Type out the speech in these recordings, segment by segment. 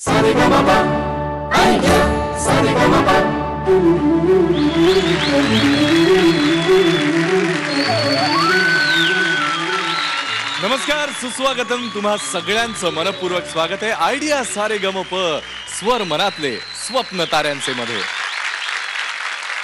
Sa Re Ga Ma Pa Idea Sa Re Ga Ma Pa. नमस्कार, सुस्वागतम. तुम्हा सगळ्यांचं मनपूर्वक स्वागत आहे आयडिया सारेगमप स्वर मनातले स्वप्न ताऱ्यांचे मध्ये.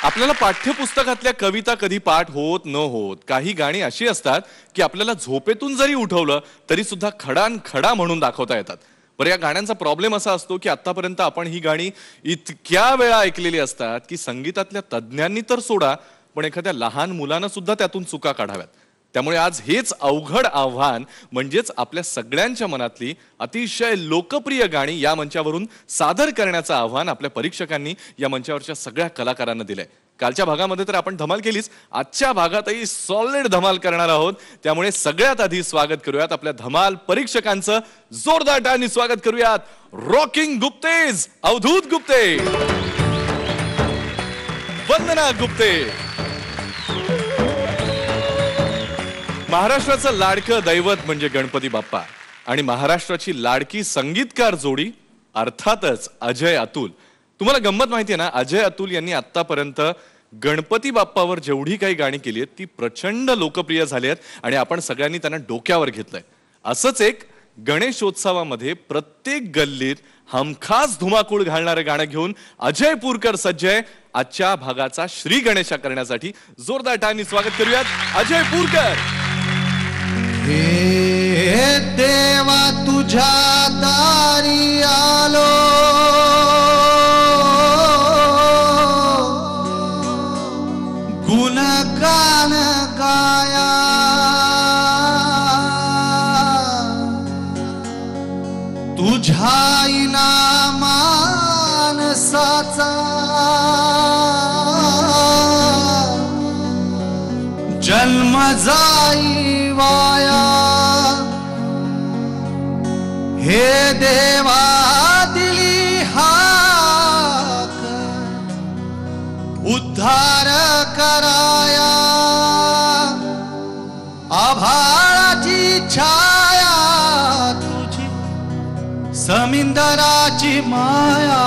आपल्याला पाठ्यपुस्तकातल्या कविता कधी पाठ होत न होत, काही गाणी अशी असतात की आपल्याला झोपेतून जरी उठवलं तरी सुद्धा खडान खडा म्हणून दाखवता येतात. बरं, या गाण्यांचा प्रॉब्लेम असा असतो की आतापर्यंत आपण ही गाणी इतक्या वेळा ऐकलेली असतात की संगीतातल्या तज्ज्ञांनी तर सोडा, पण एखाद्या लहान मुलानं सुद्धा त्यातून चुका काढाव्यात. त्यामुळे आज हेच अवघड आव्हान म्हणजेच आपल्या सगळ्यांच्या मनातली अतिशय लोकप्रिय गाणी या मंचावरून सादर करण्याचं आव्हान आपल्या परीक्षकांनी या मंचावरच्या सगळ्या कलाकारांना दिलंय. कालच्या भागामध्ये तर आपण धमाल केलीच, आजच्या भागातही सॉलिड धमाल करणार आहोत. त्यामुळे सगळ्यात आधी स्वागत करूयात आपल्या धमाल परीक्षकांचं. जोरदार टाळ्यांनी स्वागत करूयात रॉकिंग गुप्तेज, अवधूत गुप्ते, वंदना गुप्ते. महाराष्ट्राचं लाडकं दैवत म्हणजे गणपती बाप्पा आणि महाराष्ट्राची लाडकी संगीतकार जोडी अर्थातच अजय अतुल. तुम्हाला गंमत माहिती आहे ना, अजय अतुल यांनी आतापर्यंत गणपती बाप्पावर जेवढी काही गाणी केली आहेत ती प्रचंड लोकप्रिय झाली आहेत आणि आपण सगळ्यांनी त्यांना डोक्यावर घेतलंय. असंच एक गणेशोत्सवामध्ये प्रत्येक गल्लीत हमखास धुमाकूळ घालणारं गाणं घेऊन अजय पुरकर सज्ज आहे आजच्या भागाचा श्री गणेशा करण्यासाठी. जोरदार टाळ्यांनी स्वागत करूयात अजय पुरकर. हे देवा तुझ्या दारी आलो, गुणगान गाया, तुझ्या इनामानसाचा जन्म जाई वाया. हे देवा दिली हाक उद्धार कराया, आभाळाची छाया तुझी समिंदराची माया.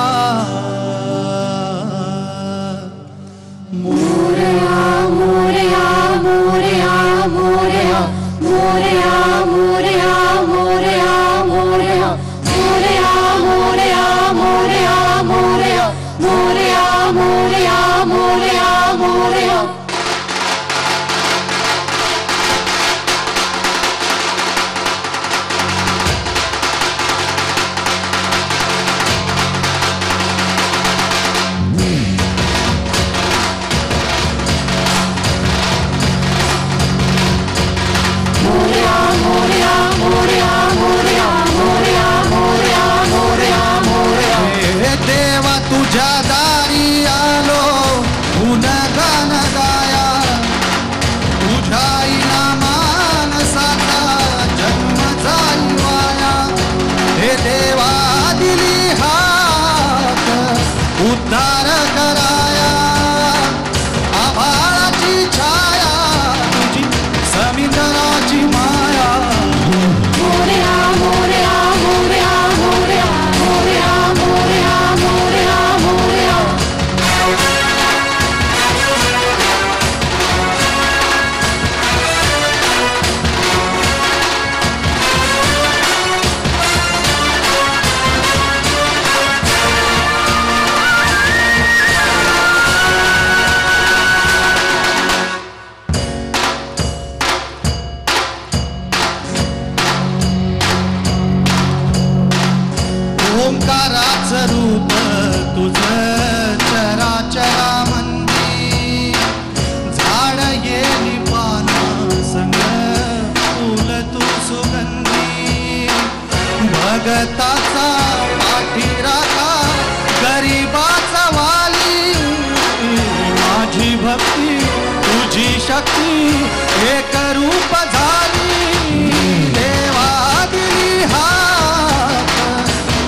मोरया मोरया मोरया मोरया मोरया मोरया मोरया मोरया मोरया मोरया मोरया मोरया मोरया मोरया मोरया मोरया. देवा तुझ्या दारी आलो, गुणगान गाया, तुझ्या इनामानसाचा जन्म जाई वाया. हे देवा दिली हाक उद्धार कराया, आभाळाची छाया तुझी समिंदराची माया. मोरया मोरया मोरया मोरया मोरया मोरया मोरया मोरया. ओंकाराचं रूप तुझं चराचरामंदी, झाड येली पानं संग फुल तू सुगंधी. भगताचा पाठीराखा गरीबाचा वाली, माझी भक्ती तुझी शक्ती एक रूप झाली. देवा दिली हाक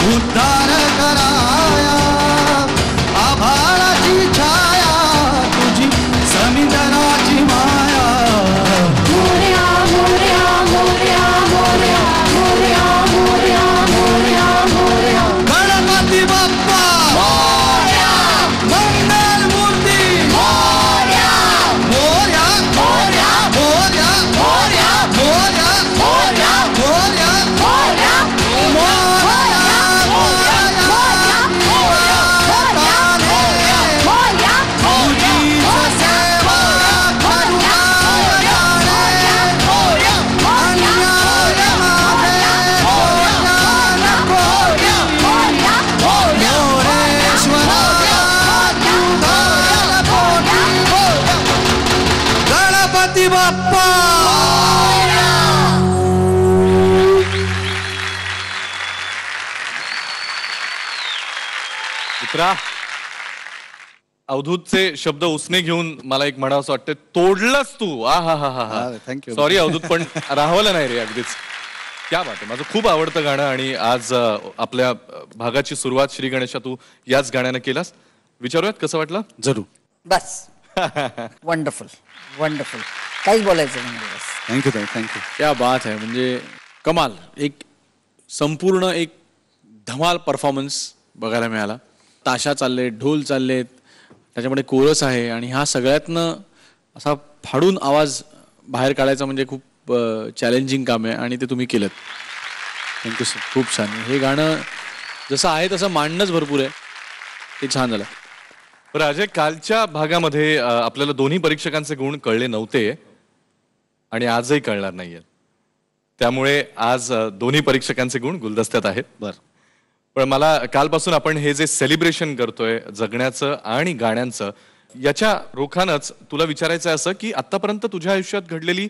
उद्धार कराया, आभाळाची छाया तुझी समिंदराची माया. मोरया मोरया मोरया मोरया मोरया मोरया मोरया मोरया. मित्रा, अवधूतचे शब्द उसने घेऊन मला एक म्हणावं वाटतं, तोडलंच तू. हा हा हा हा हा थँक्यू. सॉरी अवधूत, पण राहवलं नाही रे अगदीच. क्या बात आहे. माझं खूप आवडतं गाणं आणि आज आपल्या भागाची सुरुवात श्री गणेशा तू याच गाण्यानं केलास. विचारूयात कसं वाटलं? जरूर. बस वंडरफुल वंडरफुल, काहीच बोलायचं नाही बस. थँक्यू. क्या बात आहे. म्हणजे कमाल, एक संपूर्ण एक धमाल परफॉर्मन्स बघायला मिळाला. ताशा चाललेत, ढोल चाललेत, त्याच्यामध्ये कोरस आहे आणि ह्या सगळ्यातनं असा फाडून आवाज बाहेर काढायचा म्हणजे खूप चॅलेंजिंग काम आहे आणि ते तुम्ही केलं. Thank you sir. खूप छान. हे गाणं जसं आहे तसं मांडणंच भरपूर आहे, ते छान झालं. बरं अजय, कालच्या भागामध्ये आपल्याला दोन्ही परीक्षकांचे गुण कळले नव्हते आणि आजही कळणार नाहीयेत. त्यामुळे आज दोन्ही परीक्षकांचे गुण गुलदस्त्यात आहेत. बरं. पण मला कालपासून आपण हे जे सेलिब्रेशन करतोय जगण्याचं आणि गाण्यांचं, याच्या रोखानच तुला विचारायचं आहे असं की आतापर्यंत तुझ्या आयुष्यात घडलेली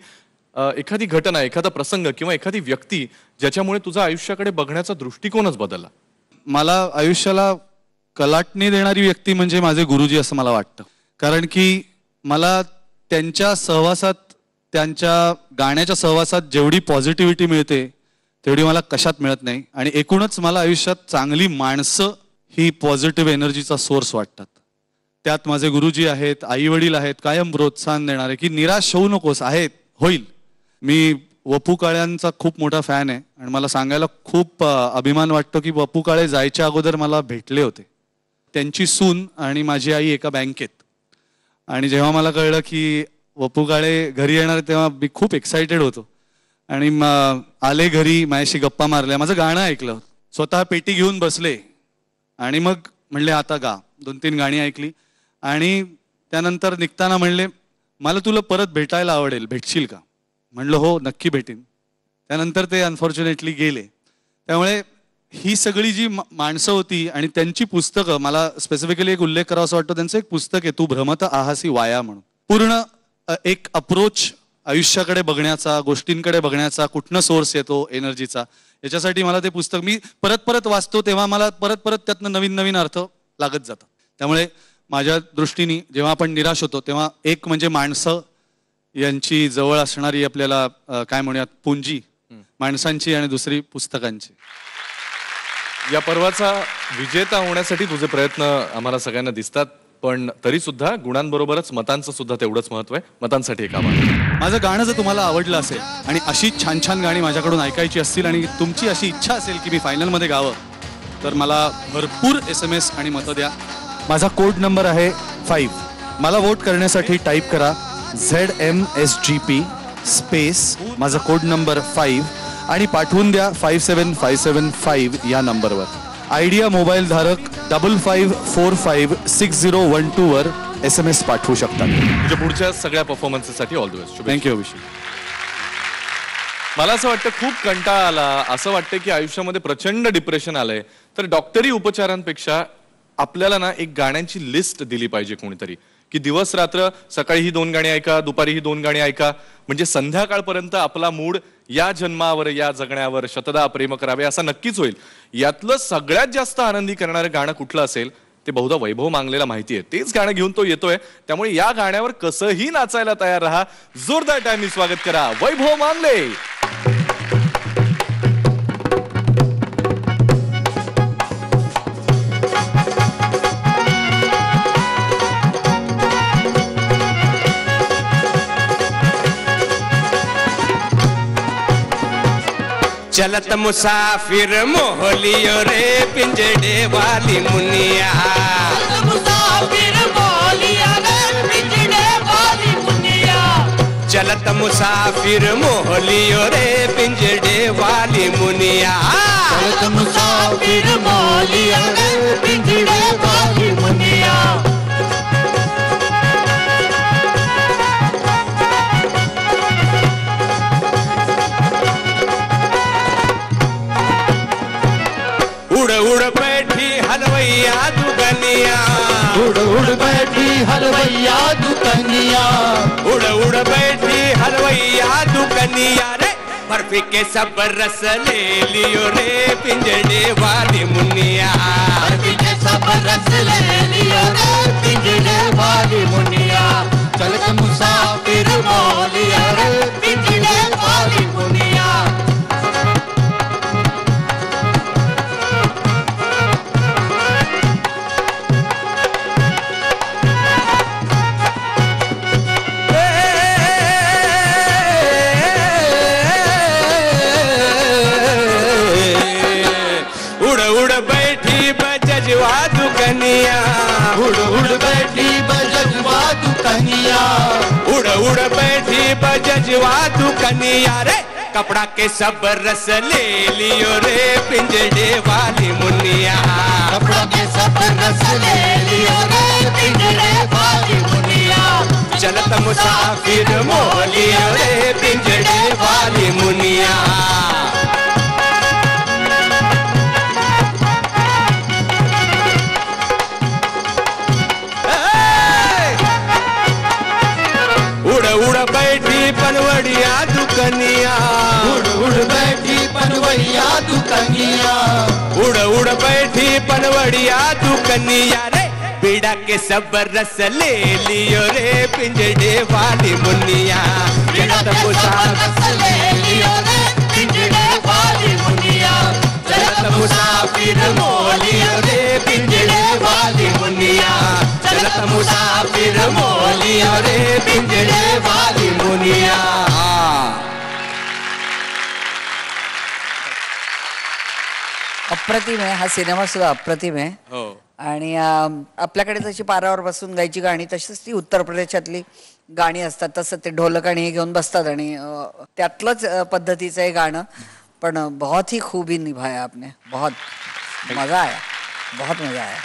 एखादी घटना, एखादा प्रसंग किंवा एखादी व्यक्ती ज्याच्यामुळे तुझा आयुष्याकडे बघण्याचा दृष्टिकोनच बदलला. मला आयुष्याला कलाटणी देणारी व्यक्ती म्हणजे माझे गुरुजी असं मला वाटतं. कारण की मला त्यांच्या सहवासात, त्यांच्या गाण्याच्या सहवासात जेवढी पॉझिटिव्हिटी मिळते तेवढी मला कशात मिळत नाही. आणि एकूणच मला आयुष्यात चांगली माणसं ही पॉझिटिव्ह एनर्जीचा सोर्स वाटतात. त्यात माझे गुरुजी आहेत, आई वडील आहेत, कायम प्रोत्साहन देणारे की निराश होऊ नकोस, आहेत, होईल. मी वपू काळ्यांचा खूप मोठा फॅन आहे आणि मला सांगायला खूप अभिमान वाटतो की वपू काळे जायच्या अगोदर मला भेटले होते. त्यांची सून आणि माझी आई एका बँकेत. आणि जेव्हा मला कळलं की वपू काळे घरी येणार तेव्हा मी खूप एक्सायटेड होतो आणि आले घरी, माझ्याशी गप्पा मारल्या, माझं गाणं ऐकलं, स्वतः पेटी घेऊन बसले आणि मग म्हणले आता गा. 2-3 गाणी ऐकली आणि त्यानंतर निघताना म्हणले मला तुला परत भेटायला आवडेल, भेटशील का? म्हणलं हो नक्की भेटीन. त्यानंतर ते अनफॉर्च्युनेटली गेले. त्यामुळे ही सगळी जी माणसं होती आणि त्यांची पुस्तकं, मला स्पेसिफिकली एक उल्लेख करावा असं वाटतं, त्यांचं एक पुस्तक आहे तू भ्रमत आहासी वाया म्हणून. पूर्ण एक अप्रोच आयुष्याकडे बघण्याचा, गोष्टींकडे बघण्याचा, कुठनं सोर्स येतो एनर्जीचा, याच्यासाठी मला ते पुस्तक मी परत परत वाचतो तेव्हा मला परत परत त्यातनं नवीन नवीन अर्थ लागत जातात. त्यामुळे माझ्या दृष्टीने जेव्हा आपण निराश होतो तेव्हा एक म्हणजे माणसं यांची जवळ असणारी आपल्याला काय म्हणूयात पुंजी माणसांची आणि दुसरी पुस्तकांची. या पर्वाचा विजेता होण्यासाठी तुझे प्रयत्न आम्हाला सगळ्यांना दिसतात, पण तरी सुद्धा गुणांबरोबरच मतांचं सुद्धा तेवढंच महत्व आहे. मतांसाठी एक आभार. माझं गाणं जर तुम्हाला आवडलं असेल आणि अशी छान छान गाणी माझ्याकडून ऐकायची असतील आणि तुमची अशी इच्छा असेल की मी फायनलमध्ये गावं, तर मला भरपूर SMS आणि मतं द्या. माझा कोड नंबर आहे 5. मला वोट करण्यासाठी टाईप करा ZMSGP स्पेस माझा कोड नंबर 5 आणि पाठवून द्या 57575 या नंबरवर. आयडिया मोबाईल धारक 55456012 वर SMS पाठवू शकतात. तुझ्या पुढच्या सगळ्या परफॉर्मन्ससाठी ऑल द बेस्ट. थँक्यू अभिषेक. मला असं वाटतं खूप कंटाळा आला, असं वाटतं की आयुष्यामध्ये प्रचंड डिप्रेशन आलंय, तर डॉक्टरी उपचारांपेक्षा आपल्याला ना एक गाण्यांची लिस्ट दिली पाहिजे कोणीतरी, की दिवस रात्र सकाळी ही 2 गाणी ऐका, दुपारी ही 2 गाणी ऐका, म्हणजे संध्याकाळपर्यंत आपला मूड या जन्मावर, या जगण्यावर शतदा प्रेम करावे असा नक्कीच होईल. यातलं सगळ्यात जास्त आनंदी करणारं गाणं कुठलं असेल ते बहुधा वैभव मांगलेला माहिती आहे. तेच गाणं घेऊन तो येतोय, त्यामुळे या गाण्यावर कसंही नाचायला तयार राहा. जोरदार टाइमनी स्वागत करा वैभव मांगले. चलत मुसाफिर मोहलियो रे पिंजड़े वाली मुनिया. चलत मुसाफिर मोहलिया रे पिंजड़े वाली मुनिया. चलत मुसाफिर मोहलियो रे पिंजड़े वाली मुनिया. चलत मुसाफिर मोहलिया रे पिंजड़े वाली मुनिया. उड़ उड़ बैठी हलवैया दुकनिया. उड़ उड़ बैठी हलवैया दुकनिया. उड़ उड़ बैठी हलवैया दुकनिया रे. बर्फी के सब रस ले लियो रे पिंजड़े वाली मुनिया. बर्फी के सब रस बैठी बजजवा दुकनिया उड़ उड़ बैठी बजजवा दुकनिया उड़ उड़ बैठी बजजवा दुकनिया रे कपड़ा के सब रस ले लियो रे पिंजड़े वाली मुनिया कपड़ा के सब रस ले लियो रे पिंजड़े वाली मुनिया चलत मुसाफिर मोह लियो रे पिंजड़े वाली मुनिया उड़ उड़ बैठी पनवड़िया दुकनिया उड़ उड़ बैठी पनवड़िया दुकनिया उड़ उड़ बैठी पनवड़िया दुकनिया रे बीड़ा के सब रस ले लियो रे पिंजड़े वाली मुनिया बिना के सब रस ले लियो रे पिंजड़े वाली मुनिया चलत मुसाफिर मोह लियो रे पिंजड़े वाली मुनिया चलत मुसाफिर मोह लियो रे पिंजड़े वाली मुनिया अप्रतिम आहे हा सिनेमा सुद्धा अप्रतिम आहे हो आणि आपल्याकडे जशी पारावर बसून गायची गाणी तशीच ती उत्तर प्रदेशातली गाणी असतात तसं ते ढोलक आणि हे घेऊन बसतात आणि त्यातलंच पद्धतीचं हे गाणं पण बहुत ही खूबी निभाया आपने बहुत मजा आया बहुत मजा आया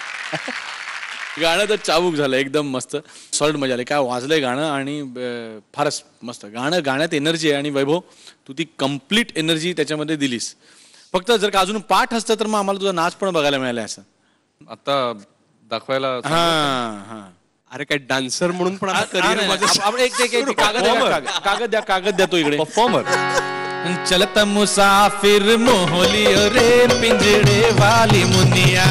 गाणं तर चाबूक झालं एकदम मस्त सॉलिड मजा आली काय वाजलंय गाणं आणि फारच मस्त गाणं गाण्यात एनर्जी आहे आणि वैभव तू ती कम्प्लीट एनर्जी त्याच्यामध्ये दिलीस फक्त जर का अजून पाठ असतं तर मग आम्हाला तुझा नाच पण बघायला मिळाला असं आता दाखवायला हा हा अरे काय डान्सर म्हणून पण आता career माझं आपण एक कागद द्या तो इकडे परफॉर्मर चलत मुसाफिर मोहलियो रे पिंजड़े वाली मुनिया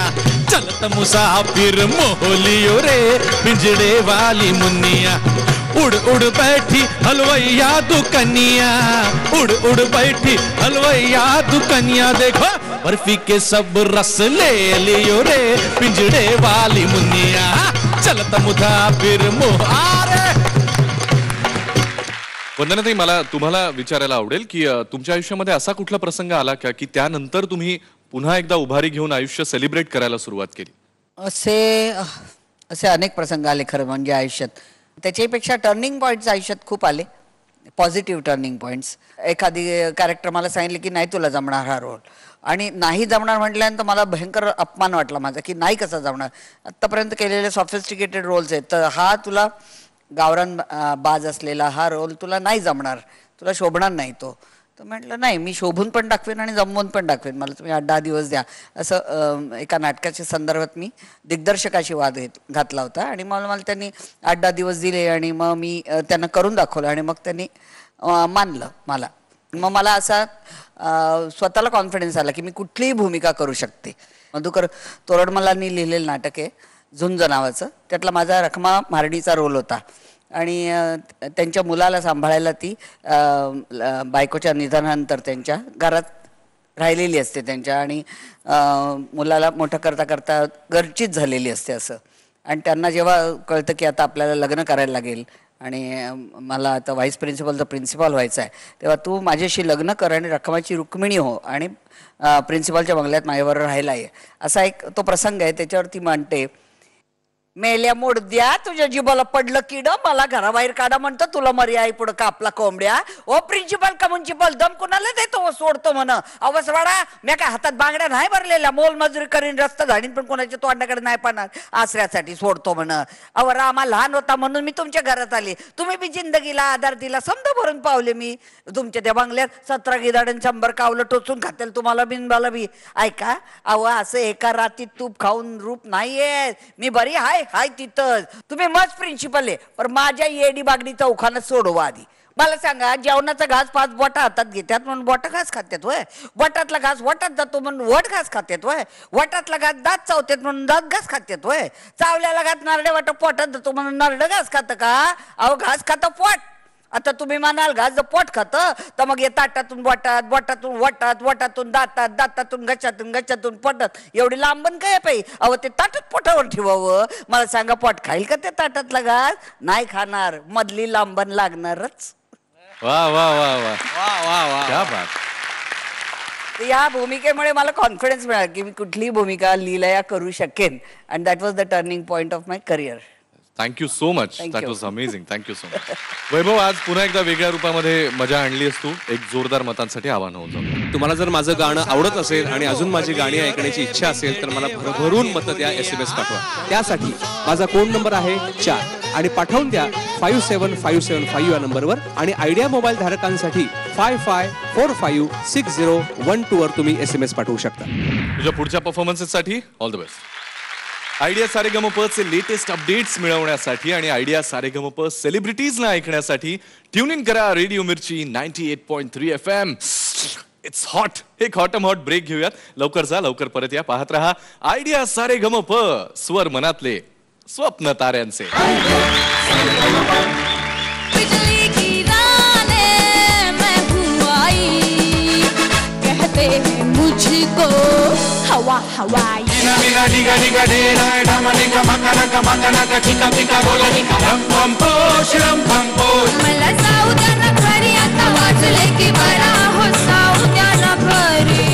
चलत मुसाफिर मोहलियो रे पिंजड़े वाली मुनिया उड़ उड़ बैठी हलवैया दुकनिया उड़ उड़ बैठी हलवैया दुकनिया देखो बर्फी के सब रस ले लियो रे पिंजड़े वाली मुनिया चलत मुसाफिर मोहारे वंदनाताई मला तुम्हाला विचारायला आवडेल की तुमच्या आयुष्यामध्ये असा कुठला प्रसंग आला का की त्यानंतर तुम्ही पुन्हा एकदा उभारी घेऊन आयुष्य सेलिब्रेट करायला सुरुवात केली असे अनेक प्रसंग आले खरं म्हणजे आयुष्यात त्याच्यापेक्षा टर्निंग पॉईंट्स आयुष्यात खूप आले पॉझिटिव्ह टर्निंग पॉईंट्स एखादी कॅरेक्टर मला सांगितले की नाही तुला जमणार हा रोल आणि नाही जमणार म्हटल्यानंतर मला भयंकर अपमान वाटला माझा की नाही कसा जमणार आत्तापर्यंत केलेले सॉफिस्टिकेटेड रोल्स आहेत तर हा तुला गावरान बाज असलेला हा रोल तुला नाही जमणार तुला शोभणार नाही तो तर म्हटलं नाही मी शोभून पण दाखवेन आणि जमवून पण दाखवेन मला तुम्ही 8-10 दिवस द्या असं एका नाटकाच्या संदर्भात मी दिग्दर्शकाशी वाद घातला होता आणि मला त्यांनी 8-10 दिवस दिले आणि मग मी त्यांना करून दाखवलं आणि मग त्यांनी मानलं मला मग मला असा स्वतःला कॉन्फिडन्स आला की मी कुठलीही भूमिका करू शकते मधुकर तोरडमलांनी लिहिलेलं नाटक आहे झुंज नावाचं त्यातला माझा रखमा मारडीचा रोल होता आणि त्यांच्या मुलाला सांभाळायला ती बायकोच्या निधनानंतर त्यांच्या घरात राहिलेली असते त्यांच्या आणि मुलाला मोठं करता करता गरचीच झालेली असते असं आणि त्यांना जेव्हा कळतं की आता आपल्याला लग्न करायला लागेल आणि मला आता व्हाईस प्रिन्सिपलचा प्रिन्सिपल व्हायचा आहे तेव्हा तू माझ्याशी लग्न कर आणि रखमाची रुक्मिणी हो आणि प्रिन्सिपलच्या बंगल्यात माझ्याबरोबर राहायला ये असा एक तो प्रसंग आहे त्याच्यावरती म्हणते मेल्या मुडद्या तुझ्या जीवाला पडलं किड मला घराबाहेर काढा म्हणतं तुला मर्या आई पुढं कापला कोंबड्या ओ प्रिन्सिपल का म्युन्सिपल दम कुणाला देतो सोडतो म्हण अवसवाडा मी काय हातात बांगड्या नाही भरलेल्या मोलमजुरी करीन रस्ता झाडीन पण कोणाच्या तोंडाकडे नाही पाहणार आसऱ्यासाठी सोडतो म्हण अव रामा लहान होता म्हणून मी तुमच्या घरात आले तुम्ही बी जिंदगीला आधार दिला समजा भरून पावले मी तुमच्या त्या बंगल्यात 17 गिदाडन 100 कावलं टोचून खातेल तुम्हाला बिनबाला बी ऐका अव असं एका रातीत तूप खाऊन रूप नाहीये मी बरी हाय हाय तिथं तुम्ही मस्त प्रिन्सिपल आहे पण माझ्या येडी बागडी चौखानं सोडवा आधी मला सांगा जेवणाचा घास 5 बोटा हातात घेतात म्हणून बोटा घास खात्यात वय बोटातला घास वटात जातो म्हणून वट घास खात्यात वय वटातला घास दात चावतात म्हणून दात घास खात्यात वय चावल्याला घास नारड्या वाट पोटात जातो म्हणून नारड घास खातं का अहो घास खातं पोट आता तुम्ही म्हणाल घास जर पोट खातं तर मग हे ताटातून बोटात बोटातून वटात वटातून दातात दातातून गच्च्यातून पोटात एवढी लांबण काय पाहिजे अहो ते ताटात पोटावर ठेवावं मला सांगा पोट खाईल का ते ताटातला घास नाही खाणार मधली लांबण लागणारच वा वा वा वा वा वा वा क्या बात या भूमिकेमुळे मला कॉन्फिडन्स मिळाला की मी कुठलीही भूमिका लीलया करू शकेन and that was the turning point of my career. Thank you so much. Thank that you. Was amazing. Thank you so much. Vaibhav, आज पुन्हा एकदा वेगळ्या रूपामध्ये मजा आणली तू. एक जोरदार मतांसाठी आव्हान होऊन जाऊ. तुम्हाला जर माझं गाणं आवडत असेल आणि अजून माझी गाणी ऐकण्याची इच्छा असेल तर मला भरभरून मतं द्या, SMS पाठवा. त्यासाठी माझा कोड नंबर आहे 4 आणि पाठवून द्या 57575 या नंबरवर. आणि आयडिया मोबाईल धारकांसाठी 55456012 वर तुम्ही SMS पाठवू शकता. तुझ्या पुढच्या परफॉर्मन्सेससाठी ऑल द बेस्ट. आयडिया सारेगमपचे लेटेस्ट अपडेट्स मिळवण्यासाठी आणि आयडिया सारेगमप सेलिब्रिटीजना ऐकण्यासाठी ट्यून इन करा रेडिओ मिर्ची 98.3 FM. It's hot. एक हॉट ब्रेक घेऊयात. लवकर जा, लवकर परत या. पाहत रहा आयडिया सारेगमप, स्वर मनातले, स्वप्न ताऱ्यांचे. बिजली गिराने मैं हूँ आई, कहते हैं मुझको हवा हवाई. मला जाऊ द्या ना घरी, आता वाजले की बरा हो, जाऊ द्या ना घरी.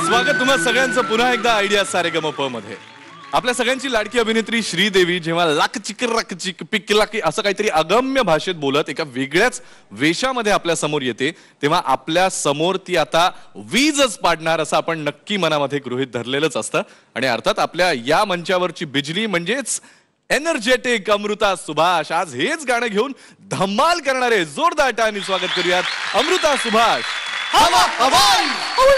स्वागत तुम्हा सगळ्यांचं पुन्हा एकदा आयडिया सारेगमप मध्ये. आपल्या सगळ्यांची लाडकी अभिनेत्री श्रीदेवी जेव्हा लाक चिक रक चिक पिक लाकी असं काहीतरी अगम्य भाषेत बोलत एका वेगळ्याच वेशामध्ये आपल्या समोर येते, तेव्हा आपल्या समोर ती आता वीजच पाडणार असं आपण नक्की मनामध्ये गृहीत धरलेलंच असतं. आणि अर्थात आपल्या या मंचावरची बिजली म्हणजेच एनर्जेटिक अमृता सुभाष आज हेच गाणं घेऊन धमाल करणारे जोरदार टाळ्यांनी स्वागत करूयात अमृता सुभाष. हवा हवाई, हवा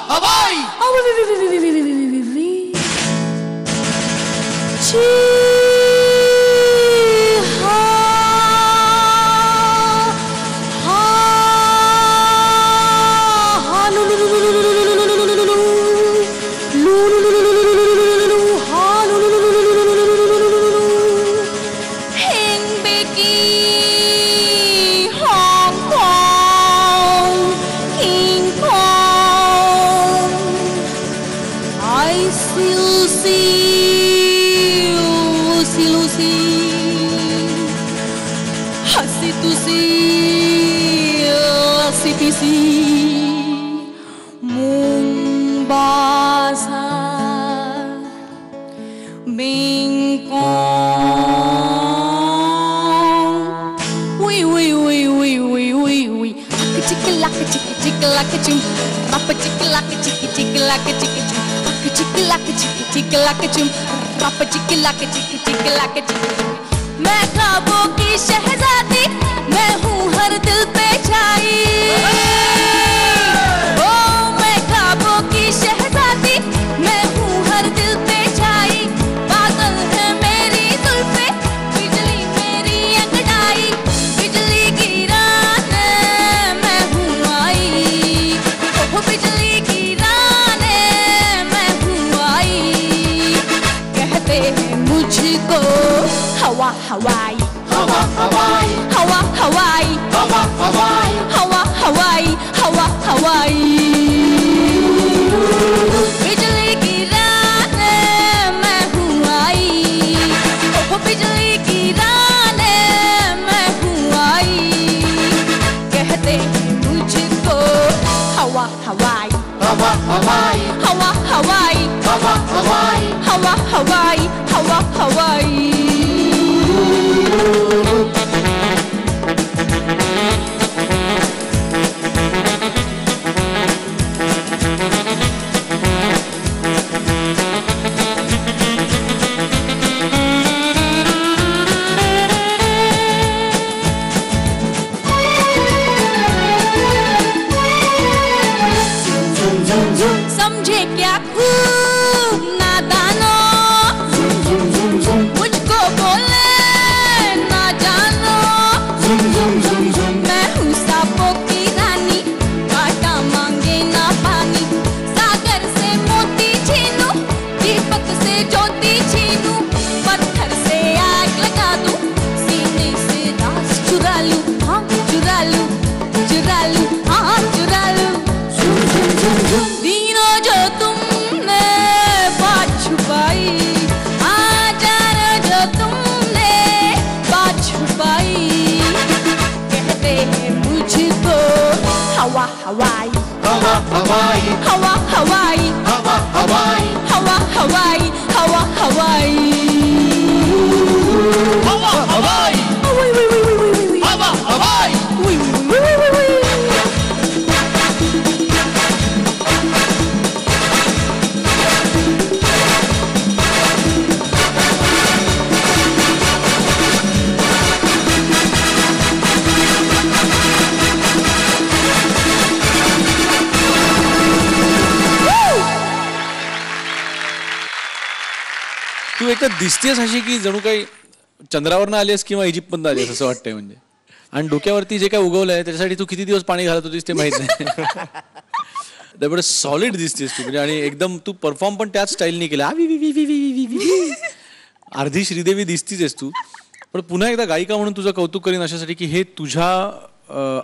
हवाई. मैं ख्वाबों की शहजादी, मैं हूँ हर दिल पे छाई. ओ मैं ख्वाबों की शहजादी, मैं हूँ हर दिल पे छाई. बादल है मेरी जुल्फे, बिजली मेरी अंगड़ाई. बिजली गिराने मैं हूँ आई, ओ बिजली गिराने मैं हूँ आई. कहते हैं मुझको हवा हवाई, हवा हवाई, हवा हवाई, हवा हवाई, हवा हवाई, हवा हवाई. बिजली गिराने मैं हूँ आई, ओ बिजली गिराने मैं हूँ आई. कहते हैं मुझको हवा हवाई, हवा हवाई, हवा हवाई, हवा हवाई, हवा हवाई, हवा हवाई. समझे क्या खूब नादानो, मुझको बोले ना जानो. मैं हूँ सांपों की रानी, कांटा मांगे ना पानी. सागर से मोती छीनूं, दीपक से ज्योति छीनूं. पत्थर से आग लगा दूं, सीने से राज चुरा लूं. हाँ चुरा लूं, चुरा लूं, हाँ चुरा लूं. हवाई हवा हवाई हवा हवाई हवा हवाई हवा हवाई हवा हवाई हवा हवाई उई, उई, उई, उई, उई, उई. हवा हवाई उई, उई, उई, उई, उई. तू एकतर दिसतेस अशी की जणू काही चंद्रावरनं आलीस किंवा इजिप्तमधनं आलीस असं वाटतंय म्हणजे. आणि डोक्यावरती जे काय उगवलंय त्याच्यासाठी तू किती दिवस पाणी घालत होतीस ते माहित नाही. त्यामुळे सॉलिड दिसतेस तू म्हणजे. आणि एकदम तू परफॉर्म पण त्याच स्टाईलनी केला. अर्धी श्रीदेवी दिसतीच तू. पण पुन्हा एकदा गायिका म्हणून तुझं कौतुक करीन अशासाठी की हे तुझ्या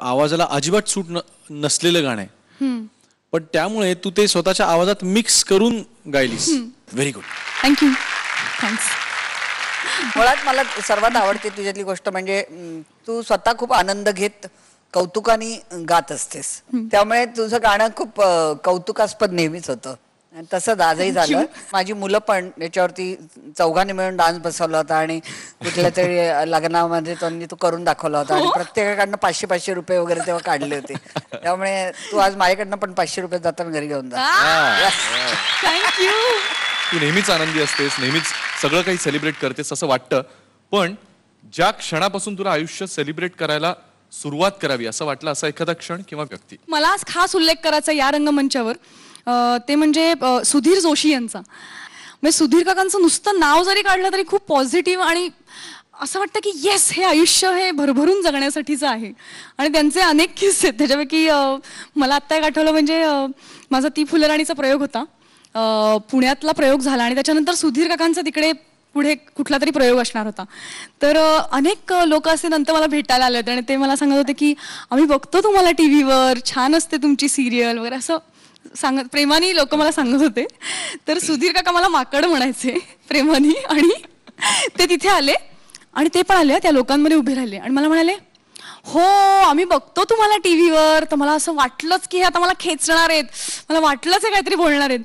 आवाजाला अजिबात सूट नसलेलं गाणं आहे. पण त्यामुळे तू ते स्वतःच्या आवाजात मिक्स करून गायलीस. Very good. थँक्यू. थँक्स. मुळात मला सर्वात आवडते तुझ्यातली गोष्ट म्हणजे तू स्वतः खूप आनंद घेत कौतुकाने गात असतेस. त्यामुळे तुझं गाणं खूप कौतुकास्पद नेहमीच होतं. तसंच आजही झालं. माझी मुलं पण याच्यावरती चौघांनी मिळून डान्स बसवला होता आणि कुठल्या तरी लग्नामध्ये त्यांनी तू करून दाखवला होता आणि प्रत्येकाकडनं 500-500 रुपये वगैरे तेव्हा काढले होते. त्यामुळे तू आज माझ्याकडनं पण 500 रुपये जाताना घरी घेऊन जा. थँक्यू. तू नेहमीच आनंदी असतेस, नेहमीच सगळं काही सेलिब्रेट करतेस असं वाटतं. पण ज्या क्षणापासून तुला आयुष्य सेलिब्रेट करायला सुरुवात करावी असं वाटलं, असा एखादा क्षण किंवा व्यक्ती? मला आज खास उल्लेख करायचा या रंगमंचावर ते म्हणजे सुधीर जोशी यांचा. म्हणजे सुधीर काकांचं नुसतं नाव जरी काढलं तरी खूप पॉझिटिव्ह आणि असं वाटतं की येस हे आयुष्य हे भरभरून जगण्यासाठीचं आहे. आणि त्यांचे अनेक किस्से आहेत. त्याच्यापैकी मला आत्ता एक आठवलं म्हणजे माझा ती फुलराणीचा प्रयोग होता. पुण्यातला प्रयोग झाला आणि त्याच्यानंतर सुधीर काकांचा तिकडे पुढे कुठला तरी प्रयोग असणार होता. तर अनेक लोक असे नंतर मला भेटायला आले होते आणि ते मला सांगत होते की आम्ही बघतो तुम्हाला TV वर, छान असते तुमची सिरियल वगैरे असं सांगत प्रेमाने लोक मला सांगत होते. तर सुधीर काका मला माकड म्हणायचे प्रेमाने. आणि ते तिथे आले आणि ते पण आले त्या लोकांमध्ये उभे राहिले आणि मला म्हणाले हो आम्ही बघतो तुम्हाला TV वर. तर मला असं वाटलंच की हे आता मला खेचणार आहेत, मला वाटलंच हे काहीतरी बोलणार आहेत.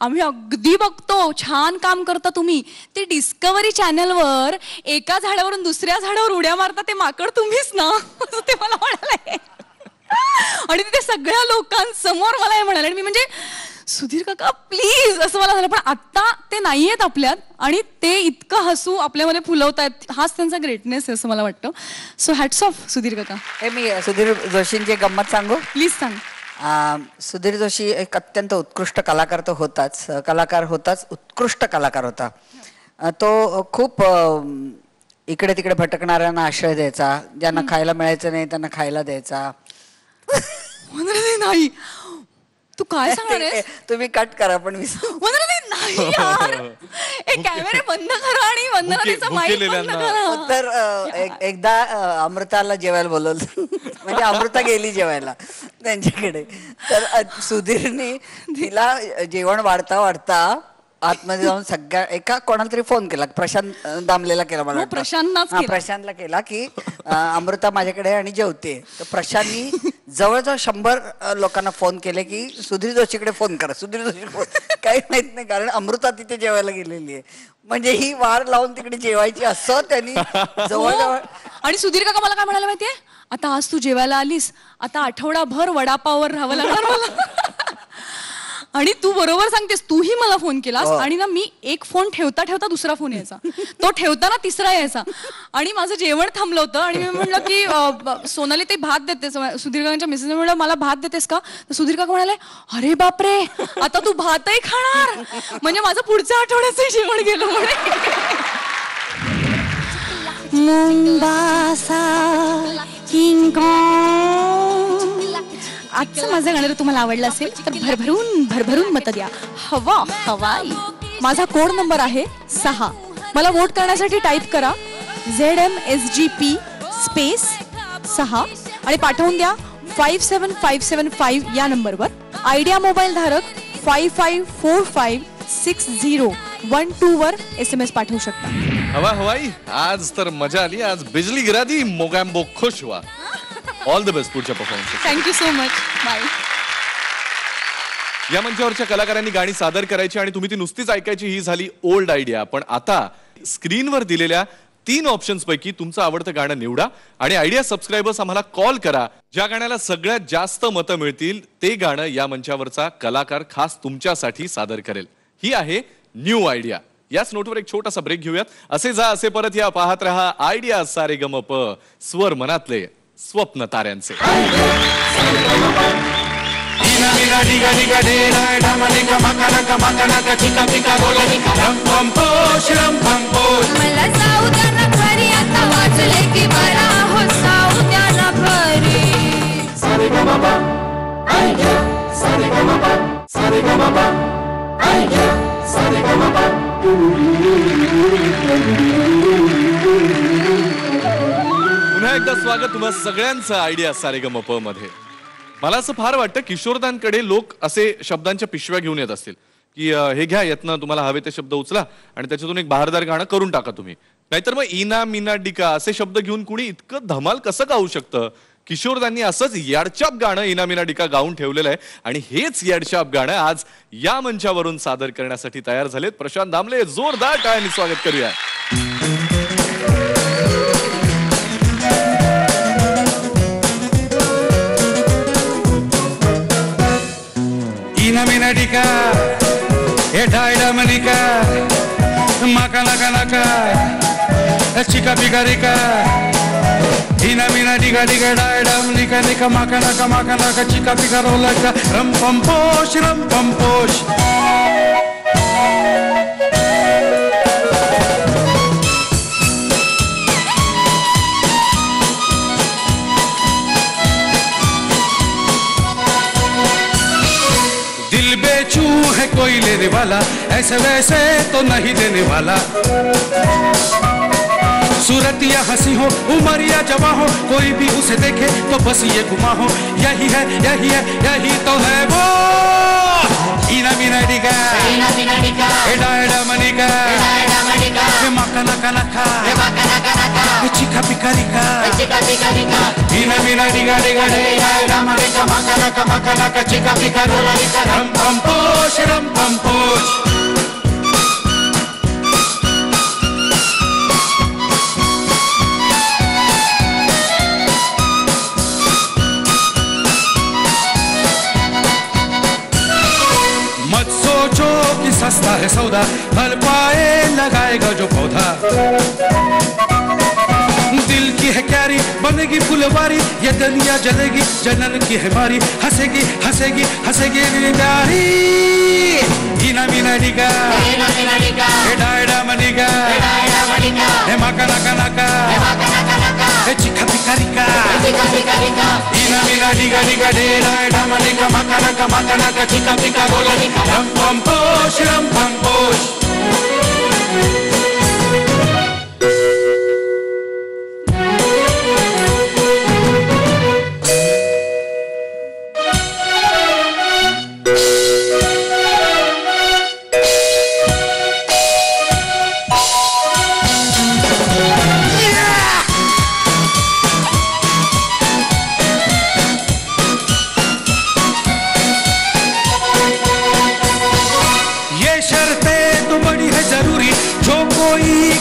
आम्ही अगदी बघतो, छान काम करता तुम्ही. ते डिस्कव्हरी चॅनलवर एका झाडावरून दुसऱ्या झाडावर उड्या मारता ते माकड तुम्हीच ना असं ते मला म्हणाले. आणि तिथे सगळ्या लोकांसमोर मला हे म्हणाले. आणि मी म्हणजे सुधीर काका प्लीज असं मला झालं. पण आता ते नाही आहेत आपल्यात आणि ते इतकं हसू आपल्यामध्ये फुलवतायत. हाच त्यांचा ग्रेटनेस आहे असं मला वाटतं. सो हॅट्स ऑफ सुधीर काका. हे मी सुधीर जोशींची एक गंमत सांगू? प्लीज सांग. सुधीर जोशी एक अत्यंत उत्कृष्ट कलाकार तर होताच, उत्कृष्ट कलाकार होता. तो खूप इकडे तिकडे भटकणाऱ्यांना आश्रय द्यायचा, ज्यांना खायला मिळायचं नाही त्यांना खायला द्यायचा. नाही तू काय सांगणार आहेस? तुम्ही कट करा पण नाही यार. कॅमेरे बंद करा आणि वंदनाचा माईक बंद करा. तर एकदा अमृताला जेवायला बोलवलं. म्हणजे अमृता गेली जेवायला त्यांच्याकडे. तर सुधीरने तिला जेवण वाढता वाढता आतमध्ये जाऊन सगळ्या एका कोणाला तरी फोन केला, प्रशांत दामलेला केला मला वाटतं. प्रशांतला केला की अमृता माझ्याकडे आणि जेवते. तर प्रशांतनी जवळजवळ 100 लोकांना फोन केले की सुधीर जोशीकडे फोन करा, सुधीर जोशी फोन. काही माहित नाही कारण अमृता तिथे जेवायला गेलेली आहे. म्हणजे ही वार लावून तिकडे जेवायची असं त्यांनी जवळजवळ. आणि सुधीर काका मला काय म्हणाले माहितीये, आता आज तू जेवायला आलीस, आता आठवडाभर वडापाववर राहावं लागणार मला. आणि तू बरोबर सांगतेस, तूही मला फोन केलास आणि ना मी एक फोन ठेवता ठेवता दुसरा फोन यायचा, तो ठेवताना तिसरा यायचा आणि माझं जेवण थांबलं होतं. आणि मी म्हणलं की सोनाली ते भात देतेस, सुधीर काकांच्या मिसेसने म्हणलं मला भात देतेस का? तर सुधीर काका म्हणाले अरे बापरे आता तू भातही खाणार, म्हणजे माझं पुढच्या आठवड्याचं जेवण गेलं म्हणे. आजचं माझं गाणं तुम्हाला आवडलं असेल तर भरभरून भरभरून मत द्या. हवा हवाई. माझा कोड नंबर आहे 6. मला वोट करण्यासाठी टाईप करा ZMSGP स्पेस 6 आणि पाठवून द्या 57575 या नंबरवर. आयडिया मोबाईल धारक 55456012 वर SMS पाठवू शकता. हवा हवाई. आज तर मजा आली, आज बिजली गिरा दी, मोगॅम्बो खुश हुआ. ऑल द बेस्ट पुढच्या performance. Thank you so much. Bye. या मंचावरच्या कलाकारांनी गाणी सादर करायची आणि तुम्ही ती नुसतीच ऐकायची, ही झाली ओल्ड आयडिया. पण आता स्क्रीनवर दिलेल्या 3 ऑप्शन्स पैकी तुमचं आवडतं गाणं निवडा आणि आयडिया सबस्क्रायबर्स आम्हाला कॉल करा. ज्या गाण्याला सगळ्यात जास्त मतं मिळतील ते गाणं या मंचावरचा कलाकार खास तुमच्यासाठी सादर करेल. ही आहे न्यू आयडिया. याच नोटवर एक छोटासा ब्रेक घेऊयात. असे जा असे परत या, पाहत रहा आयडिया सारेगमप, स्वर मनातले स्वप्न ताऱ्यांचे. मला जाऊ द्या ना घरी, आता वाजले की 12 हो, जाऊ द्या ना घरी. पुन्हा एकदा स्वागत तुम्हा सगळ्यांचं आयडिया सारेगमप मध्ये. मला असं फार वाटतं किशोरदांकडे लोक असे शब्दांच्या पिशव्या घेऊन येत असतील की हे घ्या, यातनं तुम्हाला हवे ते शब्द उचला आणि त्याच्यातून एक बहारदार गाणं करून टाका तुम्ही. नाहीतर मग इना मीना डिका असे शब्द घेऊन कुणी इतकं धमाल कसं गाऊ शकतं. किशोरदांनी असंच याडछाप गाणं इना मीना डिका गाऊन ठेवलेलं आहे आणि हेच याडछाप गाणं आज या मंचावरून सादर करण्यासाठी तयार झालेत प्रशांत दामले. जोरदार टाळ्यांनी स्वागत करूया. Ina mina dika, edaida manika, maka naka naka, chika pika rika. Ina mina dika dika edaida manika nika, maka naka chika pika rolaka. Ram pam posh. है कोई लेने वाला, ऐसे वैसे तो नहीं देने वाला. सूरत या हंसी हो, उम्र या जवां हो, कोई भी उसे देखे तो बस ये गुमा हो. यही है यही तो है वो इना मीना डिका, एडा एडा मनिका, मका नका नका, चिका पिका रिका. इना मीना डिका डिका एडा मनिका, मका नका चिका पिका रिका. रम पम पोश. मत सोचो कि सस्ता है सौदा, फल पाए लगाएगा जो पौधा. दिल की है क्यारी, बनेगी फुलवारी, ये दुनिया जलेगी, जनन की है मारी. हंसेगी निगारी. इना मीना डिका, एडा एडा मनिका, मका नका नका, चिका पिका रिका. इना मीना डिका डिका एडा एडा मनिका, मका नका चिका पिका रोला. रम पम पोश.